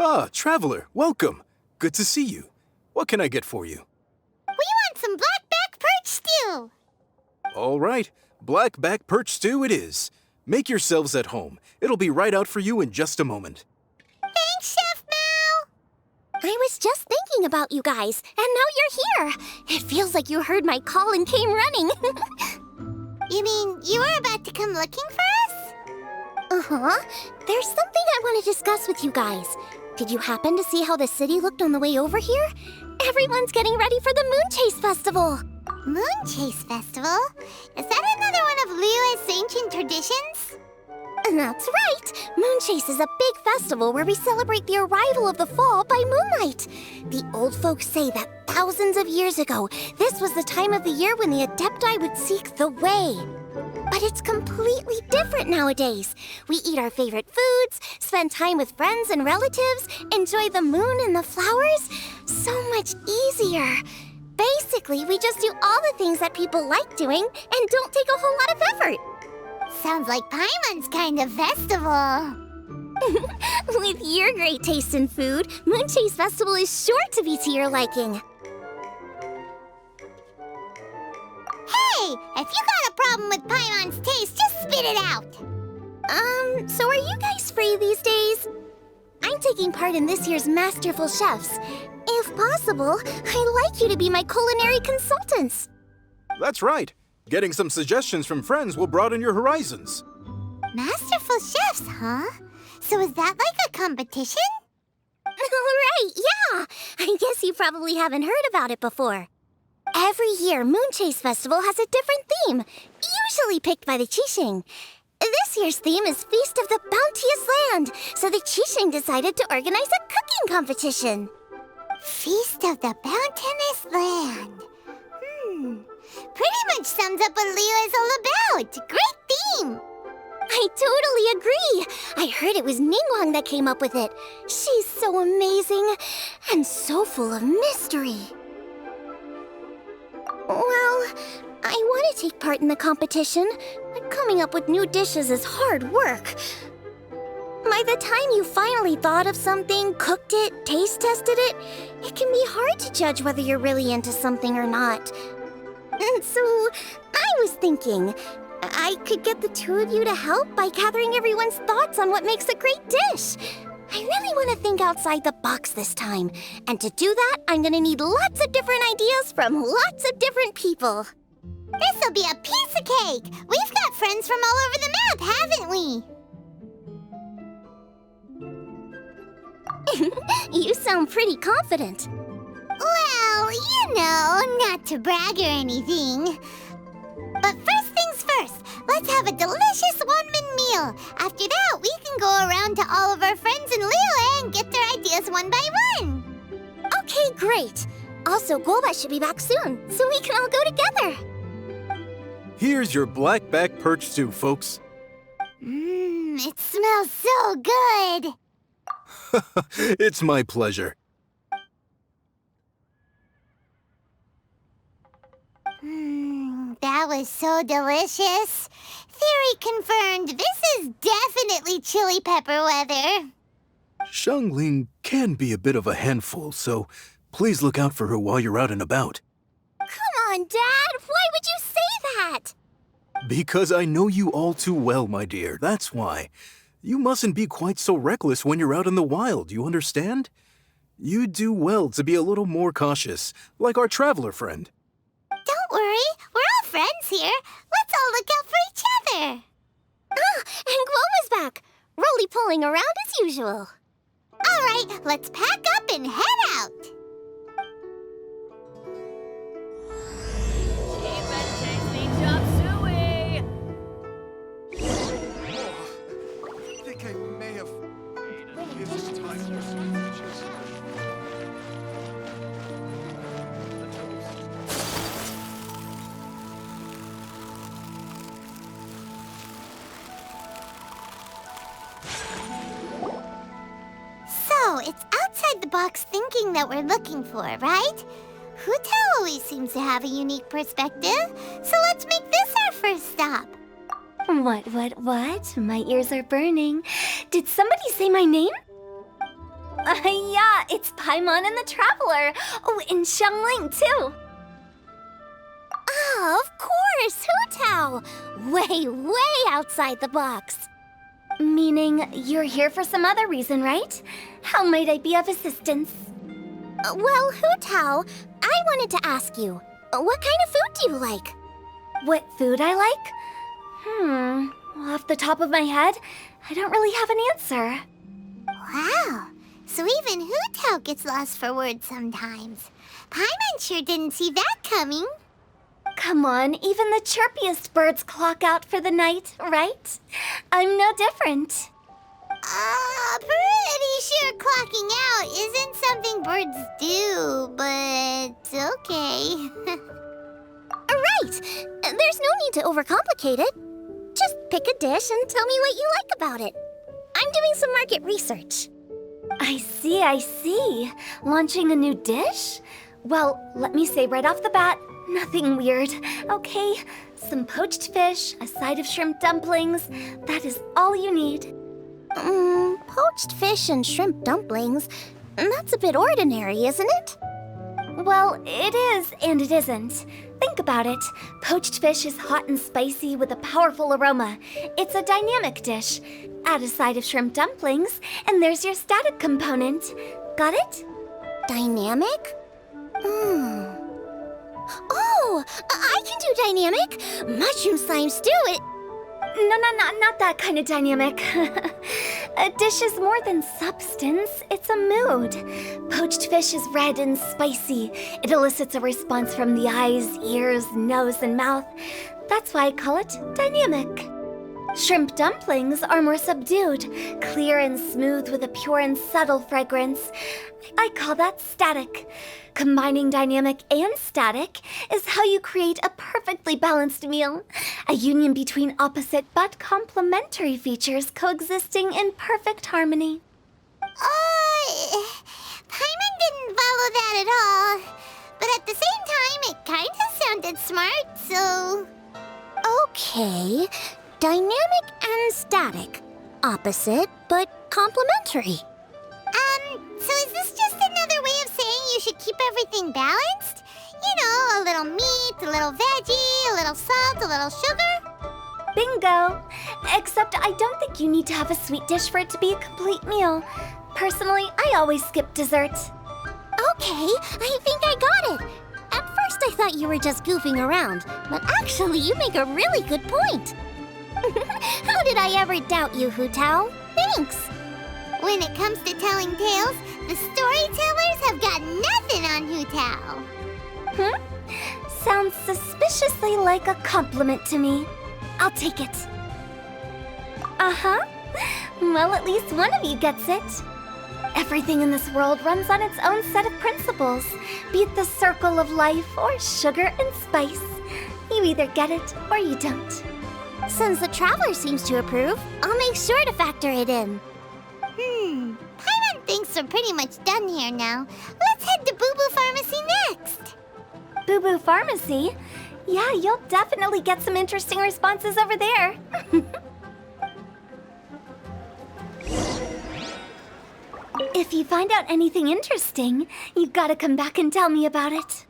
Ah, traveler, welcome. Good to see you. What can I get for you? We want some blackback perch stew. All right, blackback perch stew it is. Make yourselves at home. It'll be right out for you in just a moment. Thanks, Chef Mao. I was just thinking about you guys, and now you're here. It feels like you heard my call and came running. You mean you were about to come looking for us? Uh-huh. There's something I want to discuss with you guys. Did you happen to see how the city looked on the way over here? Everyone's getting ready for the Moon Chase Festival. Moon Chase Festival? Is that another one of Liyue's ancient traditions? That's right! Moon Chase is a big festival where we celebrate the arrival of the fall by moonlight. The old folks say that thousands of years ago, this was the time of the year when the Adepti would seek the way. But it's completely different nowadays. We eat our favorite foods, spend time with friends and relatives, enjoy the moon and the flowers. So much easier. Basically, we just do all the things that people like doing and don't take a whole lot of effort. Sounds like Paimon's kind of festival. With your great taste in food, Moon Chase Festival is sure to be to your liking. Hey, if you got a problem with Paimon's taste, just spit it out. So are you guys free these days? I'm taking part in this year's Masterful Chefs. If possible, I'd like you to be my culinary consultants. That's right. Getting some suggestions from friends will broaden your horizons. Masterful chefs, huh? So is that like a competition? Right, yeah! I guess you probably haven't heard about it before. Every year, Moon Chase Festival has a different theme, usually picked by the Qixing. This year's theme is Feast of the Bounteous Land, so the Qixing decided to organize a cooking competition. Feast of the Bounteous Land. Pretty much sums up what Liyue is all about. Great theme. I totally agree. I heard it was Ningguang that came up with it. She's so amazing and so full of mystery. Well, I want to take part in the competition, but coming up with new dishes is hard work. By the time you finally thought of something, cooked it, taste tested it, it can be hard to judge whether you're really into something or not. And so, I was thinking, I could get the two of you to help by gathering everyone's thoughts on what makes a great dish. I really want to think outside the box this time. And to do that, I'm going to need lots of different ideas from lots of different people. This'll be a piece of cake. We've got friends from all over the map, haven't we? You sound pretty confident. Well, you know, not to brag or anything. But first things first, let's have a delicious one-man meal. After that, we can go around to all of our friends in Liyue and get their ideas one by one. Okay, great. Also, Golbat should be back soon, so we can all go together. Here's your blackback perch stew, folks. It smells so good. It's my pleasure. That was so delicious. Theory confirmed, this is definitely chili pepper weather. Xiangling can be a bit of a handful, so please look out for her while you're out and about. Come on, Dad! Why would you say that? Because I know you all too well, my dear, that's why. You mustn't be quite so reckless when you're out in the wild, you understand? You do well to be a little more cautious, like our traveler friend. Don't worry, we're all friends here. Let's all look out for each other. Ah, and Guo was back, roly-poling around as usual. All right, let's pack up and head out. Cheap and tasty chop suey! I think I may have missed time. So, it's outside the box thinking that we're looking for, right? Huta always seems to have a unique perspective, so let's make this our first stop. What? My ears are burning. Did somebody say my name? Yeah, it's Paimon and the Traveler. Oh, and Xiangling, too. Oh, of course, Hu Tao. Way outside the box. Meaning you're here for some other reason, right? How might I be of assistance? Well, Hu Tao, I wanted to ask you, what kind of food do you like? What food I like? Off the top of my head, I don't really have an answer. Wow, so even Hu Tao gets lost for words sometimes. Paimon sure didn't see that coming. Come on, even the chirpiest birds clock out for the night, right? I'm no different. Pretty sure clocking out isn't something birds do, but okay. Right! There's no need to overcomplicate it. Just pick a dish and tell me what you like about it. I'm doing some market research. I see. Launching a new dish? Well, let me say right off the bat, nothing weird, okay? Some poached fish, a side of shrimp dumplings. That is all you need. Poached fish and shrimp dumplings? That's a bit ordinary, isn't it? Well, it is and it isn't. Think about it. Poached fish is hot and spicy with a powerful aroma. It's a dynamic dish. Add a side of shrimp dumplings, and there's your static component. Got it? Dynamic? Oh, I can do dynamic. Mushroom slime stew it. No, not that kind of dynamic. A dish is more than substance, it's a mood. Poached fish is red and spicy. It elicits a response from the eyes, ears, nose, and mouth. That's why I call it dynamic. Shrimp dumplings are more subdued, clear and smooth with a pure and subtle fragrance. I call that static. Combining dynamic and static is how you create a perfectly balanced meal. A union between opposite but complementary features coexisting in perfect harmony. Paimon didn't follow that at all. But at the same time, it kinda sounded smart, so... Okay, dynamic and static. Opposite but complementary. So is this just another way of saying you should keep everything balanced? You know, a little meat, a little veggie, a little salt, a little sugar? Bingo! Except I don't think you need to have a sweet dish for it to be a complete meal. Personally, I always skip dessert. Okay, I think I got it. At first I thought you were just goofing around, but actually you make a really good point. How did I ever doubt you, Hu Tao? Thanks! When it comes to telling tales, the storytellers have got nothing on Hu Tao. Sounds suspiciously like a compliment to me. I'll take it. Well, at least one of you gets it. Everything in this world runs on its own set of principles, be it the circle of life or sugar and spice. You either get it or you don't. Since the Traveler seems to approve, I'll make sure to factor it in. Paimon thinks we're pretty much done here now. Let's head to Boo Boo Pharmacy next. Boo Boo Pharmacy? Yeah, you'll definitely get some interesting responses over there. If you find out anything interesting, you gotta come back and tell me about it.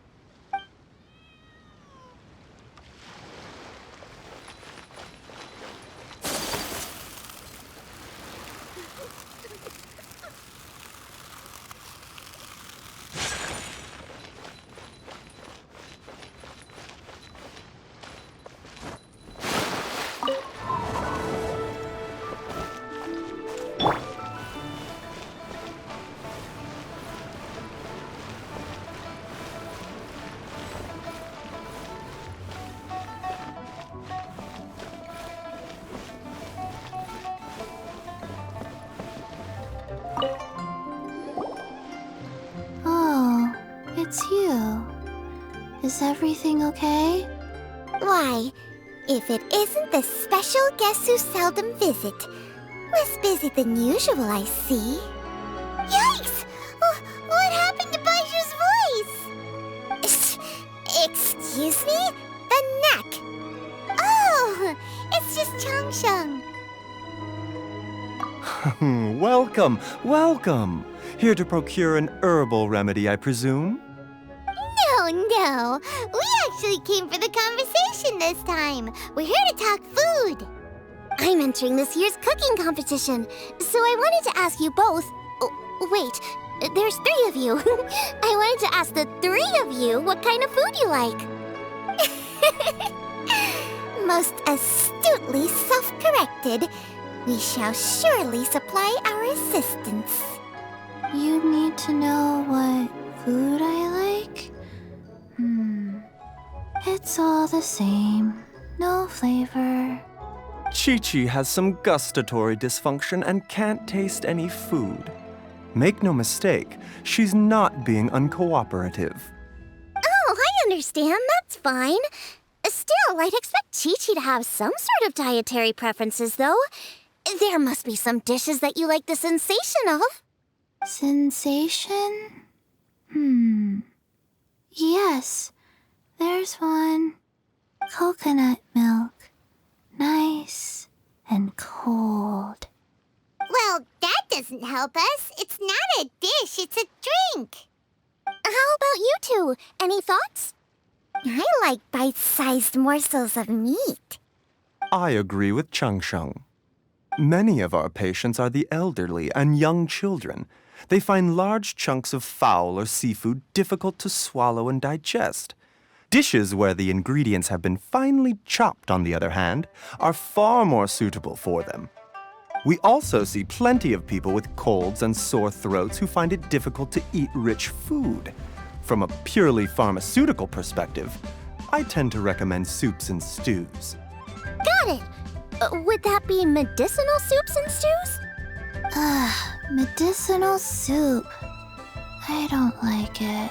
It's you. Is everything okay? Why, if it isn't the special guests who seldom visit. Less busy than usual, I see. Yikes! What happened to Baiju's voice? Excuse me? The neck. Oh, it's just Changsheng. Welcome, welcome. Here to procure an herbal remedy, I presume? No. We actually came for the conversation this time. We're here to talk food. I'm entering this year's cooking competition, so I wanted to ask you both. Oh, wait, there's 3 of you. I wanted to ask the 3 of you what kind of food you like. Most astutely self-corrected, we shall surely supply our assistance. You need to know what food I like? It's all the same. No flavor. Chi-Chi has some gustatory dysfunction and can't taste any food. Make no mistake, she's not being uncooperative. Oh, I understand. That's fine. Still, I'd expect Chi-Chi to have some sort of dietary preferences, though. There must be some dishes that you like the sensation of. Sensation? Yes, there's one. Coconut milk. Nice and cold. Well, that doesn't help us. It's not a dish, it's a drink. How about you two? Any thoughts? I like bite-sized morsels of meat. I agree with Chung Sheng. Many of our patients are the elderly and young children. They find large chunks of fowl or seafood difficult to swallow and digest. Dishes where the ingredients have been finely chopped, on the other hand, are far more suitable for them. We also see plenty of people with colds and sore throats who find it difficult to eat rich food. From a purely pharmaceutical perspective, I tend to recommend soups and stews. Got it. Would that be medicinal soups and stews? Medicinal soup. I don't like it.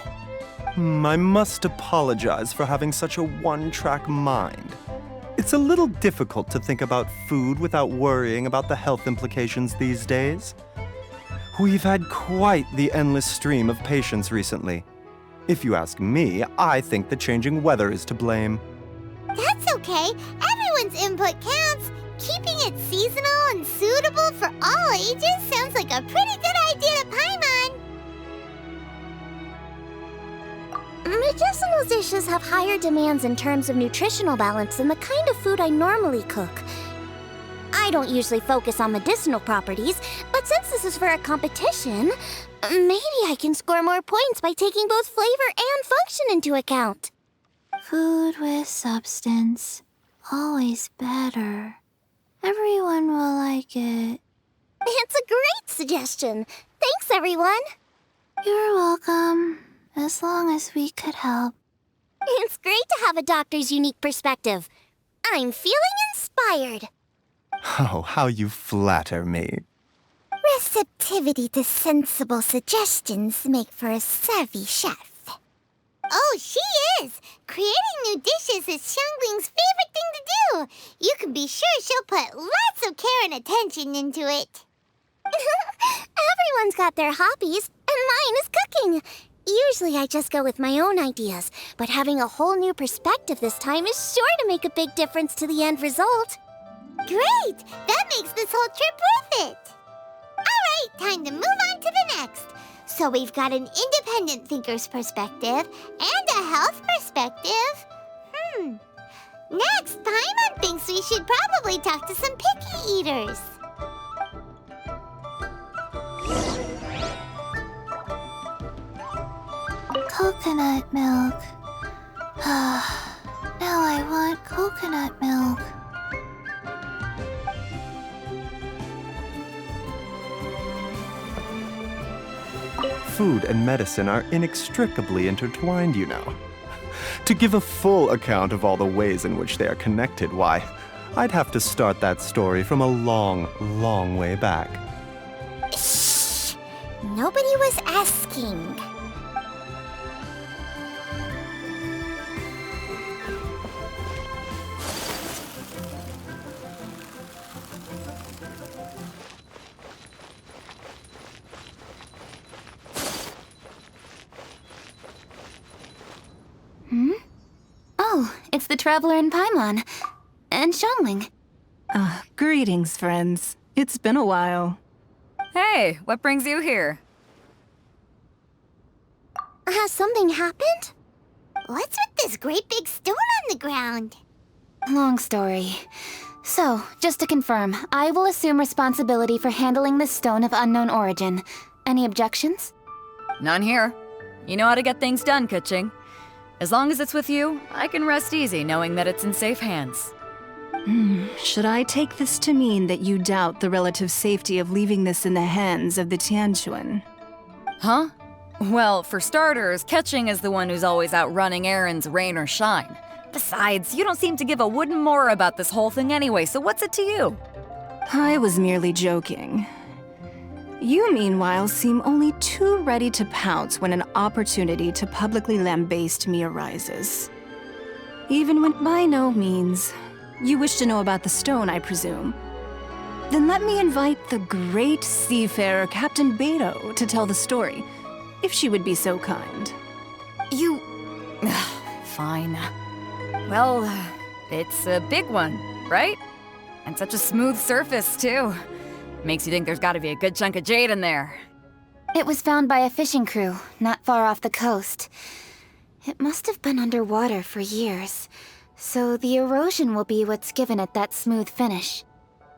I must apologize for having such a one-track mind. It's a little difficult to think about food without worrying about the health implications these days. We've had quite the endless stream of patients recently. If you ask me, I think the changing weather is to blame. That's okay. Everyone's input counts. Keeping it seasonal and suitable for all ages sounds like a pretty good idea to Paimon. Medicinal dishes have higher demands in terms of nutritional balance than the kind of food I normally cook. I don't usually focus on medicinal properties, but since this is for a competition, maybe I can score more points by taking both flavor and function into account. Food with substance. Always better. Everyone will like it. It's a great suggestion. Thanks, everyone. You're welcome. As long as we could help. It's great to have a doctor's unique perspective. I'm feeling inspired. Oh, how you flatter me. Receptivity to sensible suggestions make for a savvy chef. Oh, she is! Creating new dishes is Xiangling's favorite thing to do. You can be sure she'll put lots of care and attention into it. Everyone's got their hobbies, and mine is cooking. Usually I just go with my own ideas, but having a whole new perspective this time is sure to make a big difference to the end result. Great! That makes this whole trip worth it. All right, time to move on to the next. So we've got an independent thinker's perspective and a health perspective. Next, Paimon thinks we should probably talk to some picky eaters. Coconut milk. Now I want coconut milk. Food and medicine are inextricably intertwined, you know. To give a full account of all the ways in which they are connected, why, I'd have to start that story from a long, long way back. Shh! Nobody was asking. Oh, it's the Traveler in Paimon. And Xiangling. Greetings, friends. It's been a while. Hey, what brings you here? Has something happened? What's with this great big stone on the ground? Long story. So, just to confirm, I will assume responsibility for handling this stone of unknown origin. Any objections? None here. You know how to get things done, Kuching. As long as it's with you, I can rest easy knowing that it's in safe hands. Should I take this to mean that you doubt the relative safety of leaving this in the hands of the Tianquan? Huh? Well, for starters, Kuching is the one who's always out running errands, rain or shine. Besides, you don't seem to give a wooden more about this whole thing anyway, so what's it to you? I was merely joking. You, meanwhile, seem only too ready to pounce when an opportunity to publicly lambaste me arises. Even when by no means. You wish to know about the stone, I presume. Then let me invite the great seafarer Captain Beto to tell the story, if she would be so kind. You... Fine. Well, it's a big one, right? And such a smooth surface, too. Makes you think there's gotta be a good chunk of jade in there. It was found by a fishing crew, not far off the coast. It must have been underwater for years, so the erosion will be what's given it that smooth finish.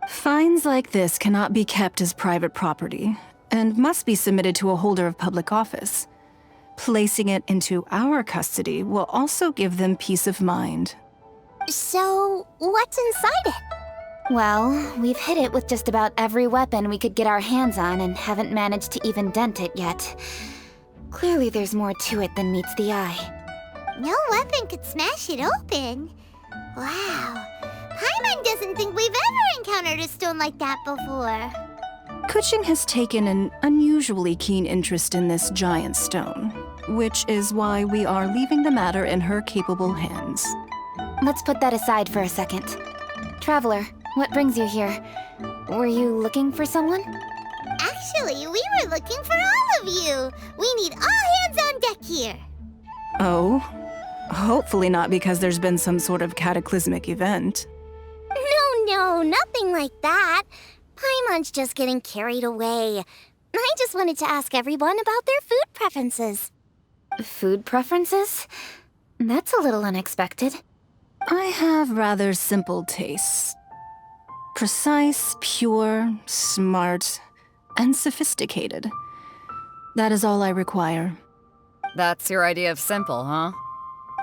Finds like this cannot be kept as private property, and must be submitted to a holder of public office. Placing it into our custody will also give them peace of mind. So, what's inside it? Well, we've hit it with just about every weapon we could get our hands on and haven't managed to even dent it yet. Clearly there's more to it than meets the eye. No weapon could smash it open. Wow. Paimon doesn't think we've ever encountered a stone like that before. Kuching has taken an unusually keen interest in this giant stone, which is why we are leaving the matter in her capable hands. Let's put that aside for a second. Traveler, what brings you here? Were you looking for someone? Actually, we were looking for all of you. We need all hands on deck here. Oh? Hopefully not because there's been some sort of cataclysmic event. No, nothing like that. Paimon's just getting carried away. I just wanted to ask everyone about their food preferences. Food preferences? That's a little unexpected. I have rather simple tastes. Precise, pure, smart, and sophisticated. That is all I require. That's your idea of simple, huh?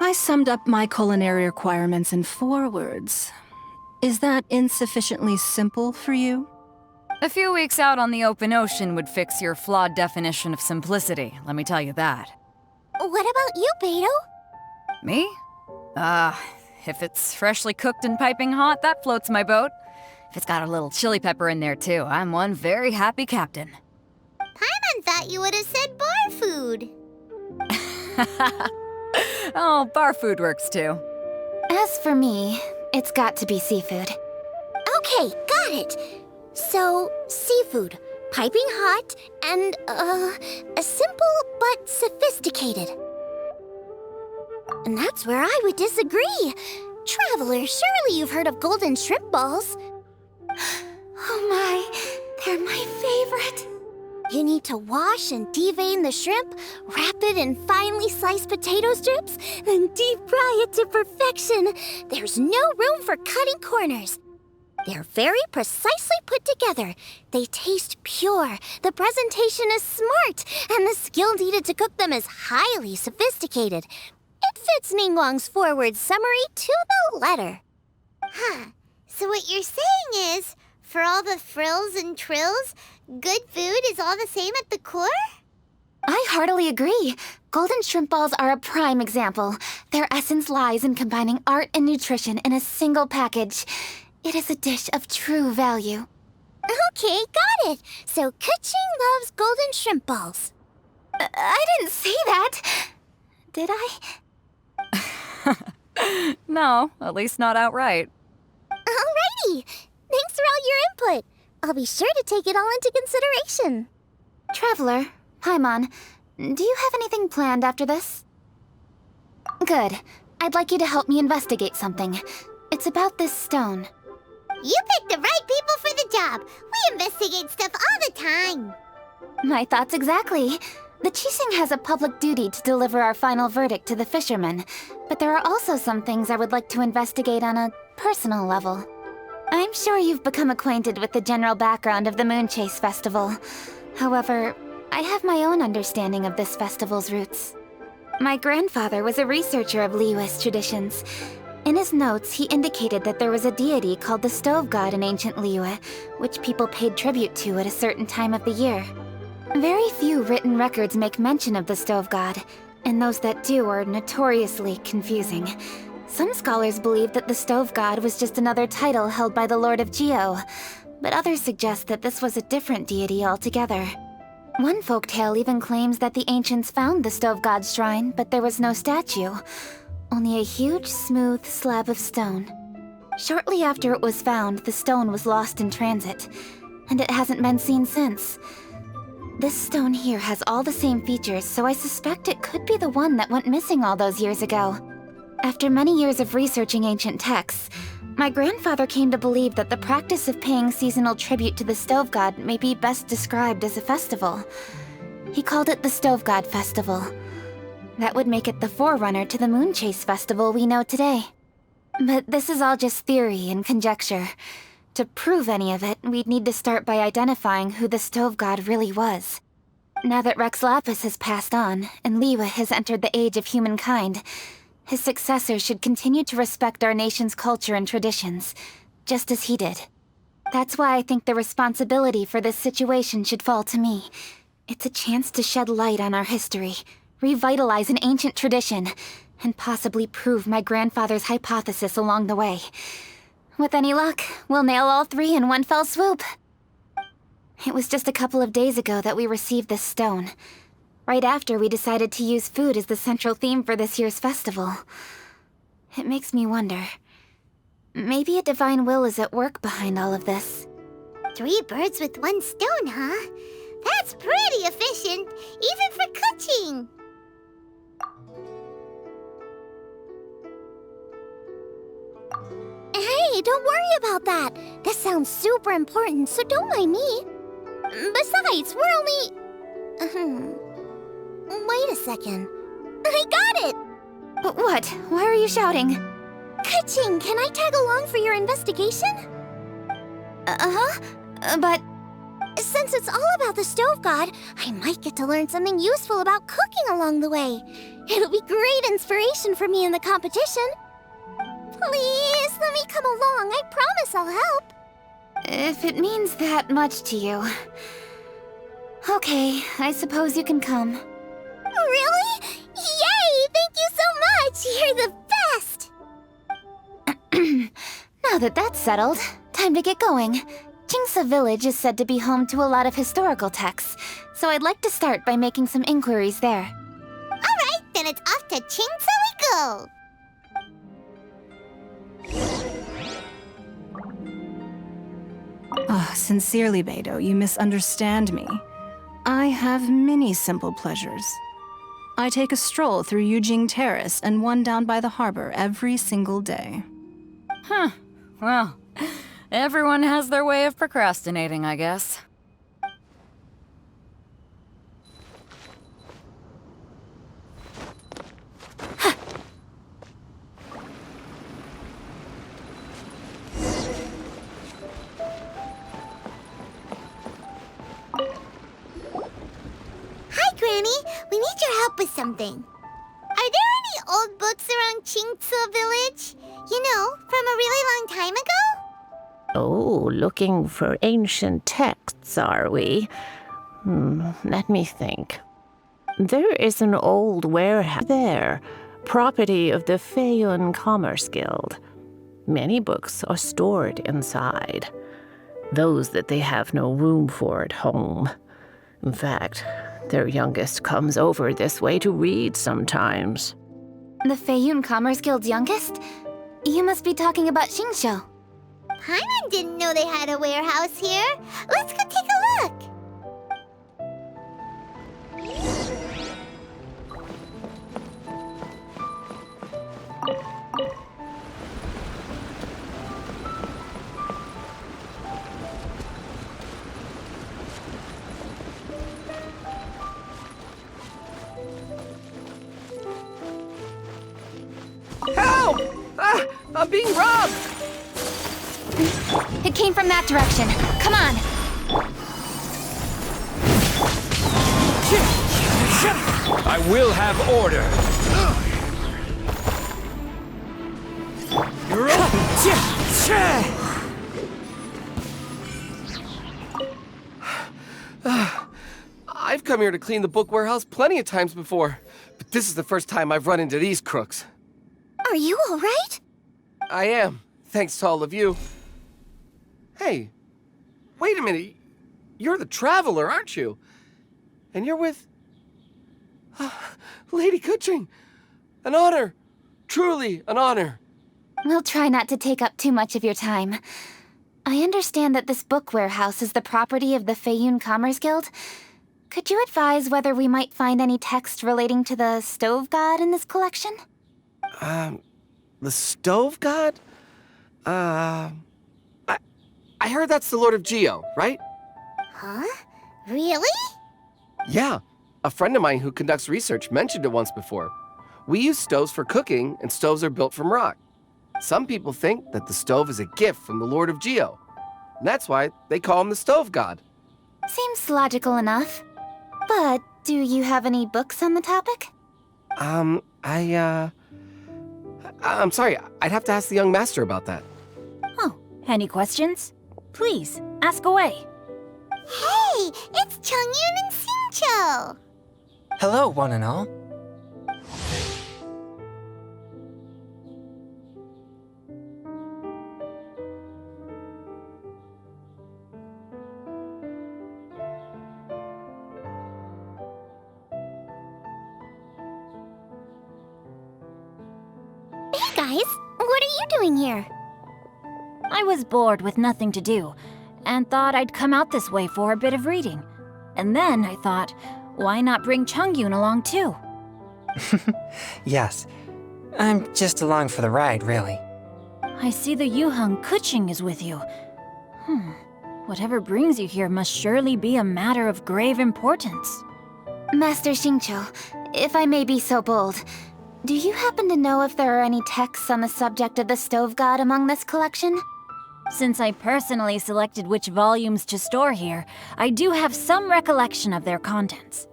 I summed up my culinary requirements in 4 words. Is that insufficiently simple for you? A few weeks out on the open ocean would fix your flawed definition of simplicity, let me tell you that. What about you, Beto? Me? If it's freshly cooked and piping hot, that floats my boat. If it's got a little chili pepper in there too, I'm one very happy captain. Paimon thought you would have said bar food. Oh, bar food works too. As for me, it's got to be seafood. Okay, got it. So, seafood, piping hot, and, simple but sophisticated. And that's where I would disagree. Traveler, surely you've heard of golden shrimp balls. Oh my, they're my favorite. You need to wash and devein the shrimp, wrap it in finely sliced potato strips, then deep fry it to perfection. There's no room for cutting corners. They're very precisely put together. They taste pure, the presentation is smart, and the skill needed to cook them is highly sophisticated. It fits Ningguang's forward summary to the letter. Huh. So what you're saying is, for all the frills and trills, good food is all the same at the core? I heartily agree. Golden shrimp balls are a prime example. Their essence lies in combining art and nutrition in a single package. It is a dish of true value. Okay, got it. So Kuching loves golden shrimp balls. I didn't say that. Did I? No, at least not outright. Alrighty. Thanks for all your input. I'll be sure to take it all into consideration. Traveler, Paimon, do you have anything planned after this? Good. I'd like you to help me investigate something. It's about this stone. You picked the right people for the job. We investigate stuff all the time. My thoughts exactly. The Qixing has a public duty to deliver our final verdict to the fishermen, but there are also some things I would like to investigate on a personal level. I'm sure you've become acquainted with the general background of the Moon Chase Festival. However, I have my own understanding of this festival's roots. My grandfather was a researcher of Liyue's traditions. In his notes, he indicated that there was a deity called the Stove God in ancient Liyue, which people paid tribute to at a certain time of the year. Very few written records make mention of the Stove God, and those that do are notoriously confusing. Some scholars believe that the Stove God was just another title held by the Lord of Geo, but others suggest that this was a different deity altogether. One folktale even claims that the ancients found the Stove God's shrine, but there was no statue, only a huge, smooth slab of stone. Shortly after it was found, the stone was lost in transit, and it hasn't been seen since. This stone here has all the same features, so I suspect it could be the one that went missing all those years ago. After many years of researching ancient texts, my grandfather came to believe that the practice of paying seasonal tribute to the Stove God may be best described as a festival. He called it the Stove God Festival. That would make it the forerunner to the Moon Chase Festival we know today. But this is all just theory and conjecture. To prove any of it, we'd need to start by identifying who the Stove God really was. Now that Rex Lapis has passed on, and Liyue has entered the age of humankind, his successor should continue to respect our nation's culture and traditions, just as he did. That's why I think the responsibility for this situation should fall to me. It's a chance to shed light on our history, revitalize an ancient tradition, and possibly prove my grandfather's hypothesis along the way. With any luck, we'll nail all three in one fell swoop. It was just a couple of days ago that we received this stone. Right after we decided to use food as the central theme for this year's festival. It makes me wonder. Maybe a divine will is at work behind all of this. 3 birds with 1 stone, huh? That's pretty efficient, even for cooking. Hey, don't worry about that. This sounds super important, so don't mind me. Besides, we're only... Wait a second. I got it! What? Why are you shouting? Ka-ching, can I tag along for your investigation? But... Since it's all about the Stove God, I might get to learn something useful about cooking along the way. It'll be great inspiration for me in the competition. Please, let me come along. I promise I'll help. If it means that much to you... Okay, I suppose you can come. Really? Yay! Thank you so much! You're the best! Now that that's settled, time to get going. Jingsa Village is said to be home to a lot of historical texts, so I'd like to start by making some inquiries there. Alright, then it's off to Jingsa we go! Sincerely, Beidou, you misunderstand me. I have many simple pleasures. I take a stroll through Yujing Terrace and one down by the harbor every single day. Huh. Well, everyone has their way of procrastinating, I guess. Hi, Granny. We need your help with something. Are there any old books around Jingsa Village? You know, from a really long time ago? Oh, looking for ancient texts, are we? Let me think. There is an old warehouse there, property of the Feiyun Commerce Guild. Many books are stored inside, those that they have no room for at home. In fact, their youngest comes over this way to read sometimes. The Feiyun Commerce Guild's youngest? You must be talking about Xingqiu. Paimon didn't know they had a warehouse here. Let's go take a look. I'm being robbed! It came from that direction. Come on. I will have order. You're I've come here to clean the book warehouse plenty of times before, but this is the first time I've run into these crooks. Are you all right? I am, thanks to all of you. Hey, wait a minute. You're the traveler, aren't you? And you're with... Lady Kuching. An honor. Truly an honor. We'll try not to take up too much of your time. I understand that this book warehouse is the property of the Feiyun Commerce Guild. Could you advise whether we might find any text relating to the stove god in this collection? The stove god? I heard that's the Lord of Geo, right? Huh? Really? Yeah. A friend of mine who conducts research mentioned it once before. We use stoves for cooking, and stoves are built from rock. Some people think that the stove is a gift from the Lord of Geo. And that's why they call him the stove god. Seems logical enough. But do you have any books on the topic? I'm sorry, I'd have to ask the young master about that. Oh, any questions? Please, ask away. Hey, it's Chongyun and Xingqiu. Hello, one and all. Hey guys, what are you doing here? I was bored with nothing to do, and thought I'd come out this way for a bit of reading. And then I thought, why not bring Chongyun along too? Yes. I'm just along for the ride, really. I see the Yuheng Kuching is with you. Whatever brings you here must surely be a matter of grave importance. Master Xingqiu, if I may be so bold, do you happen to know if there are any texts on the subject of the stove god among this collection? Since I personally selected which volumes to store here, I do have some recollection of their contents.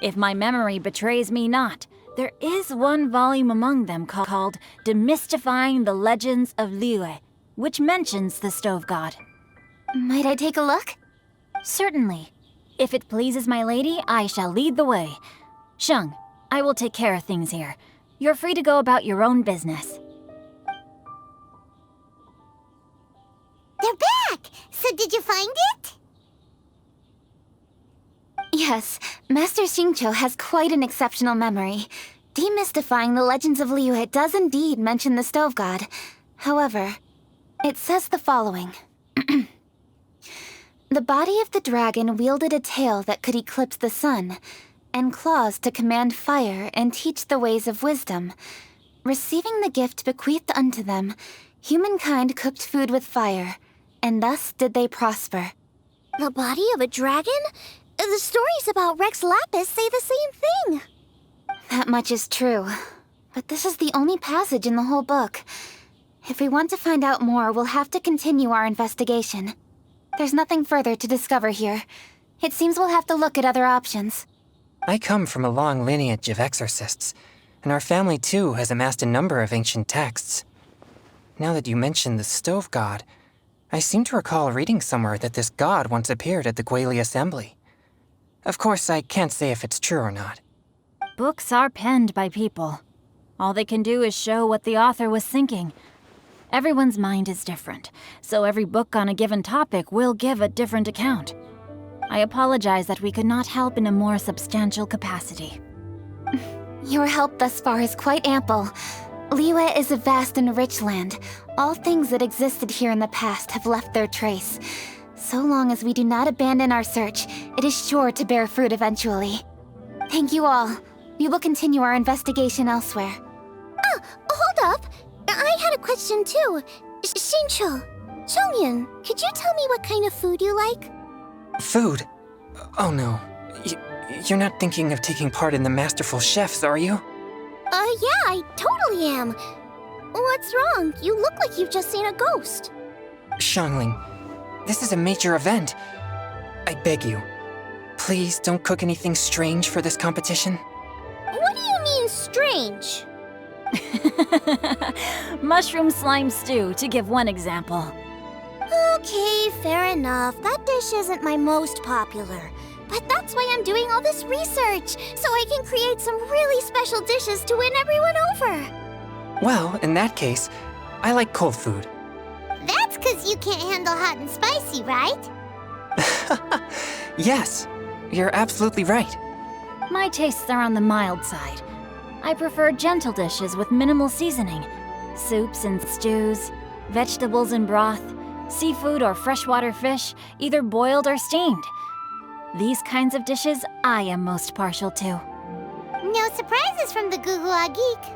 If my memory betrays me not, there is one volume among them called Demystifying the Legends of Liyue, which mentions the stove god. Might I take a look? Certainly. If it pleases my lady, I shall lead the way. Sheng, I will take care of things here. You're free to go about your own business. They're back! So did you find it? Yes, Master Xingqiu has quite an exceptional memory. Demystifying the Legends of Liyue does indeed mention the stove god. However, it says the following. The body of the dragon wielded a tail that could eclipse the sun, and claws to command fire and teach the ways of wisdom. Receiving the gift bequeathed unto them, humankind cooked food with fire, and thus did they prosper. The body of a dragon? The stories about Rex Lapis say the same thing. That much is true. But this is the only passage in the whole book. If we want to find out more, we'll have to continue our investigation. There's nothing further to discover here. It seems we'll have to look at other options. I come from a long lineage of exorcists, and our family too has amassed a number of ancient texts. Now that you mention the stove god, I seem to recall reading somewhere that this god once appeared at the Guili Assembly. Of course, I can't say if it's true or not. Books are penned by people. All they can do is show what the author was thinking. Everyone's mind is different, so every book on a given topic will give a different account. I apologize that we could not help in a more substantial capacity. Your help thus far is quite ample. Liyue is a vast and rich land. All things that existed here in the past have left their trace. So long as we do not abandon our search, it is sure to bear fruit eventually. Thank you all. We will continue our investigation elsewhere. Oh, hold up! I had a question too. Xingqiu, Chongyun, could you tell me what kind of food you like? Food? Oh no. You're not thinking of taking part in the Masterful Chefs, are you? Yeah, I totally am. What's wrong? You look like you've just seen a ghost. Xiangling, this is a major event. I beg you, please don't cook anything strange for this competition. What do you mean, strange? Mushroom slime stew, to give one example. Okay, fair enough. That dish isn't my most popular. But that's why I'm doing all this research, so I can create some really special dishes to win everyone over. Well, in that case, I like cold food. That's 'cause you can't handle hot and spicy, right? Yes, you're absolutely right. My tastes are on the mild side. I prefer gentle dishes with minimal seasoning. Soups and stews, vegetables and broth, seafood or freshwater fish, either boiled or steamed. These kinds of dishes I am most partial to. No surprises from the Gugua Geek.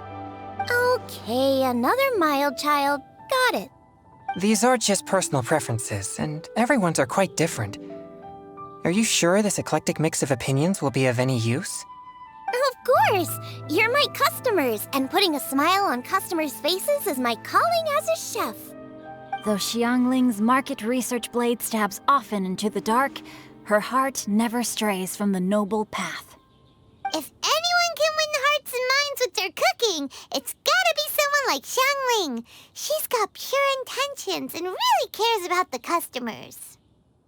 Okay, another mild child. Got it. These are just personal preferences, and everyone's are quite different. Are you sure this eclectic mix of opinions will be of any use? Of course! You're my customers, and putting a smile on customers' faces is my calling as a chef. Though Xiangling's market research blade stabs often into the dark, her heart never strays from the noble path. If anyone can win hearts and minds with their cooking, it's gotta be someone like Xiangling. She's got pure intentions and really cares about the customers.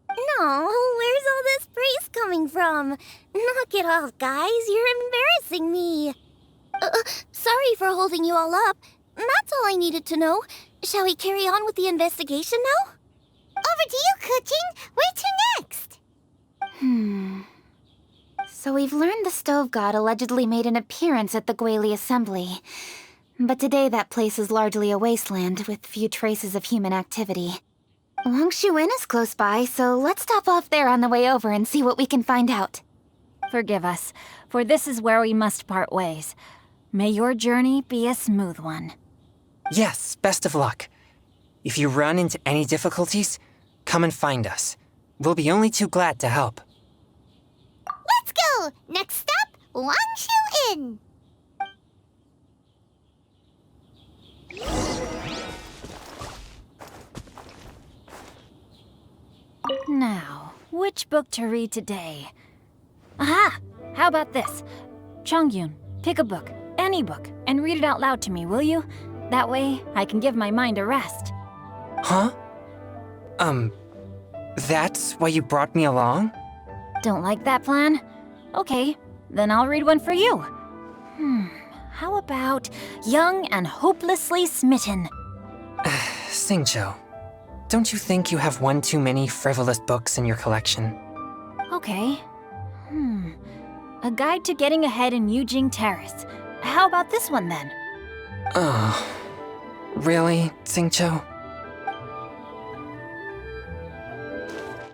No, where's all this praise coming from? Knock it off, guys. You're embarrassing me. Sorry for holding you all up. That's all I needed to know. Shall we carry on with the investigation now? Over to you, Kuching. Where to next? So we've learned the stove god allegedly made an appearance at the Guili Assembly. But today that place is largely a wasteland with few traces of human activity. Wangshu Inn is close by, so let's stop off there on the way over and see what we can find out. Forgive us, for this is where we must part ways. May your journey be a smooth one. Yes, best of luck. If you run into any difficulties, come and find us. We'll be only too glad to help. Let's go! Next stop, Wangshu Inn. Now, which book to read today? Aha! How about this? Chongyun, pick a book, any book, and read it out loud to me, will you? That way, I can give my mind a rest. Huh? That's why you brought me along? Don't like that plan? Okay, then I'll read one for you. How about Young and Hopelessly Smitten? Xingqiu, don't you think you have one too many frivolous books in your collection? Okay. A Guide to Getting Ahead in Yujing Terrace. How about this one then? Oh, really, Xingqiu?